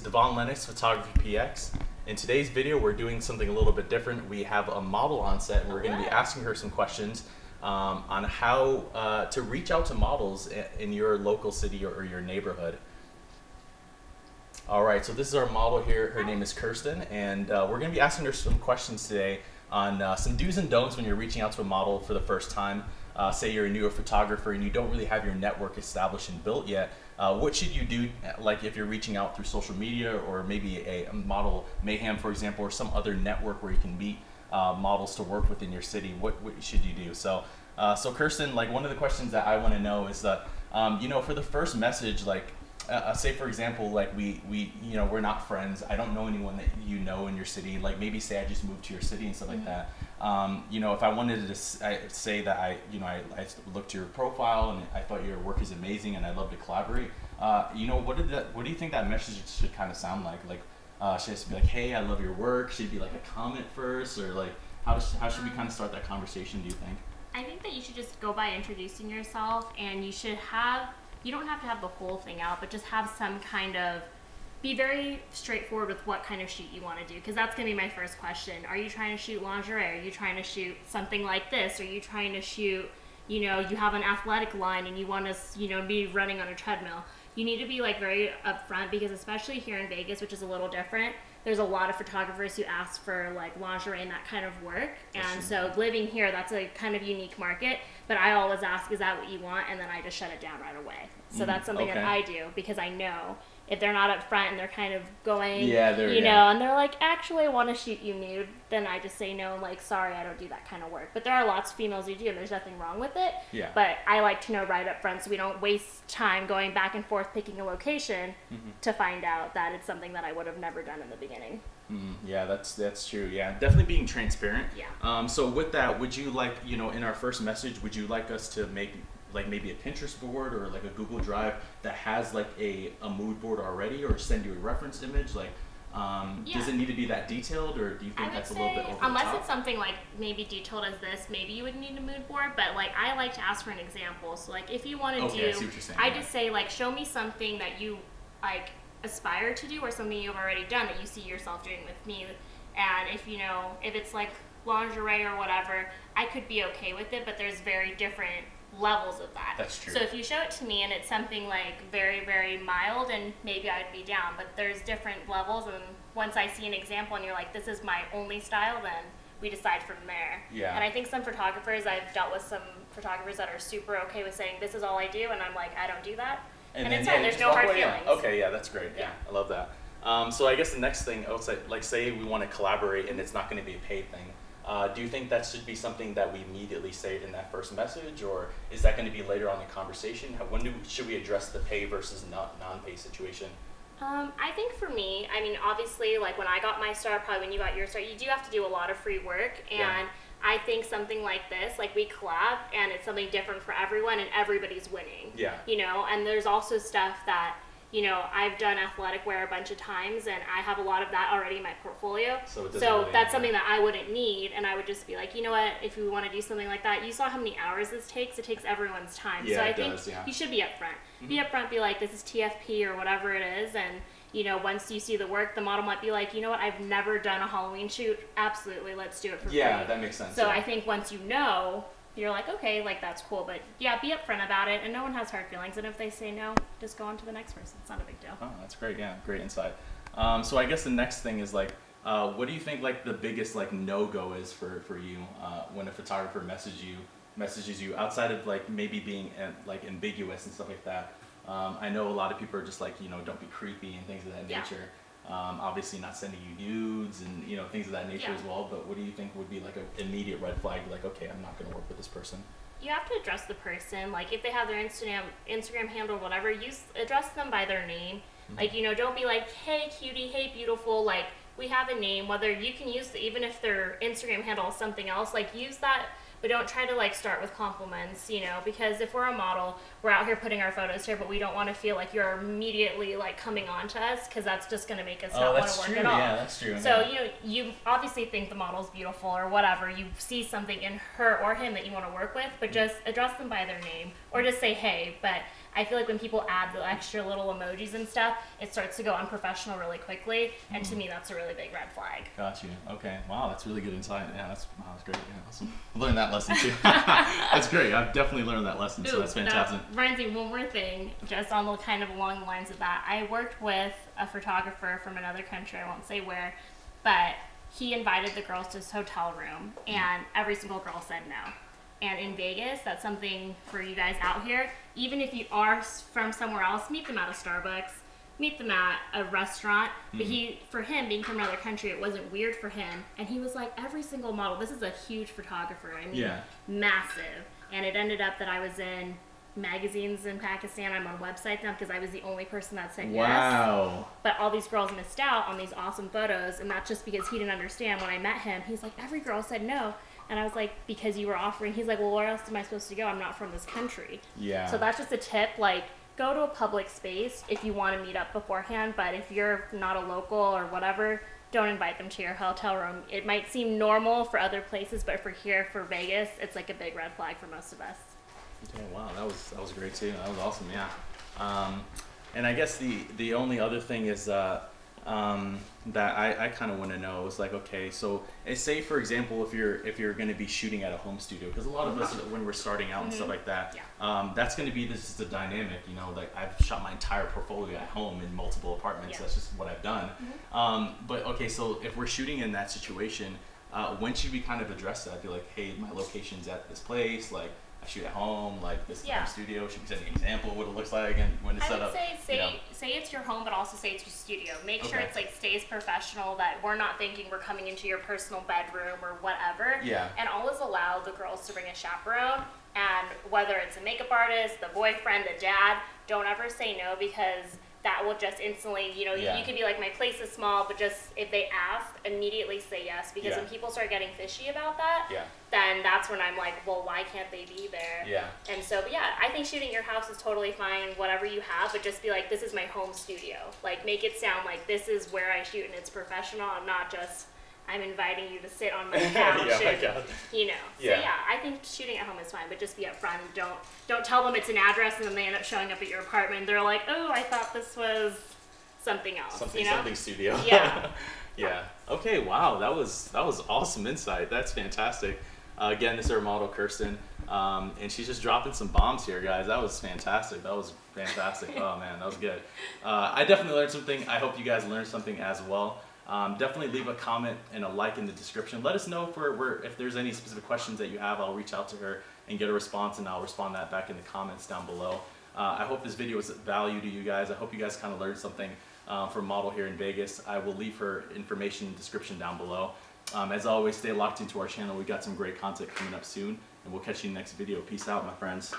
Devon Lennox, PhotographyPX. In today's video, we're doing something a little bit different. We have a model on set, and we're going to be asking her some questions on how to reach out to models in your local city or your neighborhood. All right, so this is our model here. Her name is Kirsten, and we're going to be asking her some questions today on some do's and don'ts when you're reaching out to a model for the first time. Say you're a newer photographer and you don't really have your network established and built yet. What should you do, like if you're reaching out through social media or maybe a model mayhem, for example, or some other network where you can meet models to work with in your city? What should you do? So Kirsten, like one of the questions that I want to know is that, for the first message, like say for example, like we're not friends. I don't know anyone that you know in your city. Like maybe say I just moved to your city and stuff like that. If I wanted to say that I looked at your profile and I thought your work is amazing and I'd love to collaborate, what do you think that message should kind of sound like? Like, should it be like, hey, I love your work? Should it be like a comment first, or like how should we kind of start that conversation? Do you think? I think that you should just go by introducing yourself, and you don't have to have the whole thing out, but just have some kind of, be very straightforward with what kind of shoot you want to do, because that's going to be my first question. Are you trying to shoot lingerie? Are you trying to shoot something like this? Are you trying to shoot, you have an athletic line and you want to, be running on a treadmill? You need to be like very upfront, because especially here in Vegas, which is a little different, there's a lot of photographers who ask for like lingerie and that kind of work. And so living here, that's a kind of unique market, but I always ask, is that what you want? And then I just shut it down right away. So that's something that I do, because I know if they're not up front and they're kind of going, and they're like, actually, I want to shoot you nude, then I just say no, like, sorry, I don't do that kind of work. But there are lots of females who do, and there's nothing wrong with it. Yeah. But I like to know right up front so we don't waste time going back and forth picking a location to find out that it's something that I would have never done in the beginning. Yeah, that's true. Yeah, definitely being transparent. Yeah. So with that, would you like, in our first message, would you like us to make like maybe a Pinterest board or like a Google Drive that has like a mood board already, or send you a reference image? Like, does it need to be that detailed, or do you think that's a little bit over the top? Unless it's something like maybe detailed as this, maybe you would need a mood board, but like I like to ask for an example. So like if you want to I see what you're saying. I just say like, show me something that you like aspire to do, or something you've already done that you see yourself doing with me. And if if it's like lingerie or whatever, I could be okay with it, but there's very different levels of that. That's true. So if you show it to me and it's something like very, very mild, and maybe I'd be down, but there's different levels, and once I see an example and you're like, this is my only style, then we decide from there. Yeah. And I think some photographers, I've dealt with some photographers that are super okay with saying, this is all I do, and I'm like, I don't do that. And it's fine, there's no hard feelings. Okay, yeah, that's great. Yeah, I love that. So I guess the next thing, like say we want to collaborate and it's not going to be a paid thing. Do you think that should be something that we immediately say in that first message, or is that going to be later on in the conversation? When should we address the pay versus non-pay situation? I think for me, I mean, obviously, like when I got my start, probably when you got your start, you do have to do a lot of free work, and I think something like this, like we collab, and it's something different for everyone, and everybody's winning. Yeah. And there's also stuff that, I've done athletic wear a bunch of times, and I have a lot of that already in my portfolio. So that's something that I wouldn't need, and I would just be like, you know what, if we want to do something like that, you saw how many hours this takes. It takes everyone's time. Yeah, so I think you should be upfront. Be upfront, be like, this is TFP or whatever it is, and once you see the work, the model might be like, you know what, I've never done a Halloween shoot. Absolutely, let's do it for free. Yeah, that makes sense. So I think once you're like, okay, like that's cool, but yeah, be upfront about it, and no one has hard feelings, and if they say no, just go on to the next person. It's not a big deal. Oh, that's great. Yeah, great insight. So I guess the next thing is like, what do you think like the biggest like no-go is for you when a photographer messages you outside of like maybe being like ambiguous and stuff like that? I know a lot of people are just like, don't be creepy and things of that nature. Obviously not sending you nudes and things of that nature as well, but what do you think would be like an immediate red flag? Like, okay, I'm not going to work with this person. You have to address the person. Like if they have their Instagram handle or whatever, address them by their name. Like, don't be like, hey cutie, hey beautiful, like we have a name. Whether you can use even if their Instagram handle is something else, like use that but don't try to like start with compliments, you know, because if we're a model, we're out here putting our photos here, but we don't want to feel like you're immediately like coming on to us, because that's just going to make us not want to work at all. Yeah, that's true. So you obviously think the model's beautiful or whatever, you see something in her or him that you want to work with, but just address them by their name or just say hey. But I feel like when people add the extra little emojis and stuff, it starts to go unprofessional really quickly, and to me that's a really big red flag. Got you. Okay. Wow, that's really good insight. Yeah, that's great. Yeah, awesome. I learned that lesson too. That's great. I've definitely learned that lesson, so that's fantastic. That reminds me, one more thing, just on the kind of along the lines of that. I worked with a photographer from another country, I won't say where, but he invited the girls to his hotel room, and every single girl said no. And in Vegas, that's something for you guys out here. Even if you are from somewhere else, meet them at a Starbucks, meet them at a restaurant. But for him, being from another country, it wasn't weird for him. And he was like, every single model, this is a huge photographer. I mean, massive. And it ended up that I was in magazines in Pakistan. I'm on websites now because I was the only person that said yes. Wow. But all these girls missed out on these awesome photos. And that's just because he didn't understand. When I met him, he's like, every girl said no. And I was like, because you were offering. He's like, well, where else am I supposed to go? I'm not from this country. Yeah. So that's just a tip. Like, go to a public space if you want to meet up beforehand. But if you're not a local or whatever, don't invite them to your hotel room. It might seem normal for other places, but for here, for Vegas, it's like a big red flag for most of us. Okay, wow, that was great too. That was awesome. Yeah. And I guess the only other thing is that I kind of want to know is like, okay, so say for example, if you're going to be shooting at a home studio, because a lot of us when we're starting out and stuff like that, that's going to be this is the dynamic, you know, like I've shot my entire portfolio at home in multiple apartments. That's just what I've done. But okay, so if we're shooting in that situation, when should we kind of address that? Be like, hey, my location's at this place, like I shoot at home, like this is the home studio. Should we set an example of what it looks like and when it's set up? I would say it's your home, but also say it's your studio. Make sure it's like stays professional, that we're not thinking we're coming into your personal bedroom or whatever. Yeah. And always allow the girls to bring a chaperone, and whether it's a makeup artist, the boyfriend, the dad, don't ever say no, because that will just instantly, you know, you could be like, my place is small, but just if they ask, immediately say yes, because when people start getting fishy about that, then that's when I'm like, well, why can't they be there? Yeah. And so, but yeah, I think shooting your house is totally fine, whatever you have, but just be like, this is my home studio. Like, make it sound like this is where I shoot and it's professional, and not just, I'm inviting you to sit on my couch you know. So yeah, I think shooting at home is fine, but just be upfront. Don't tell them it's an address and then they end up showing up at your apartment. They're like, oh, I thought this was something else. Something studio. Yeah. Yeah. Okay. Wow. That was awesome insight. That's fantastic. Again, this is our model Kirsten, and she's just dropping some bombs here, guys. That was fantastic. Oh man, that was good. I definitely learned something. I hope you guys learned something as well. Definitely leave a comment and a like in the description. Let us know if there's any specific questions that you have. I'll reach out to her and get a response, and I'll respond that back in the comments down below. I hope this video was of value to you guys. I hope you guys kind of learned something from model here in Vegas. I will leave her information in the description down below. As always, stay locked into our channel. We got some great content coming up soon, and we'll catch you in the next video. Peace out, my friends.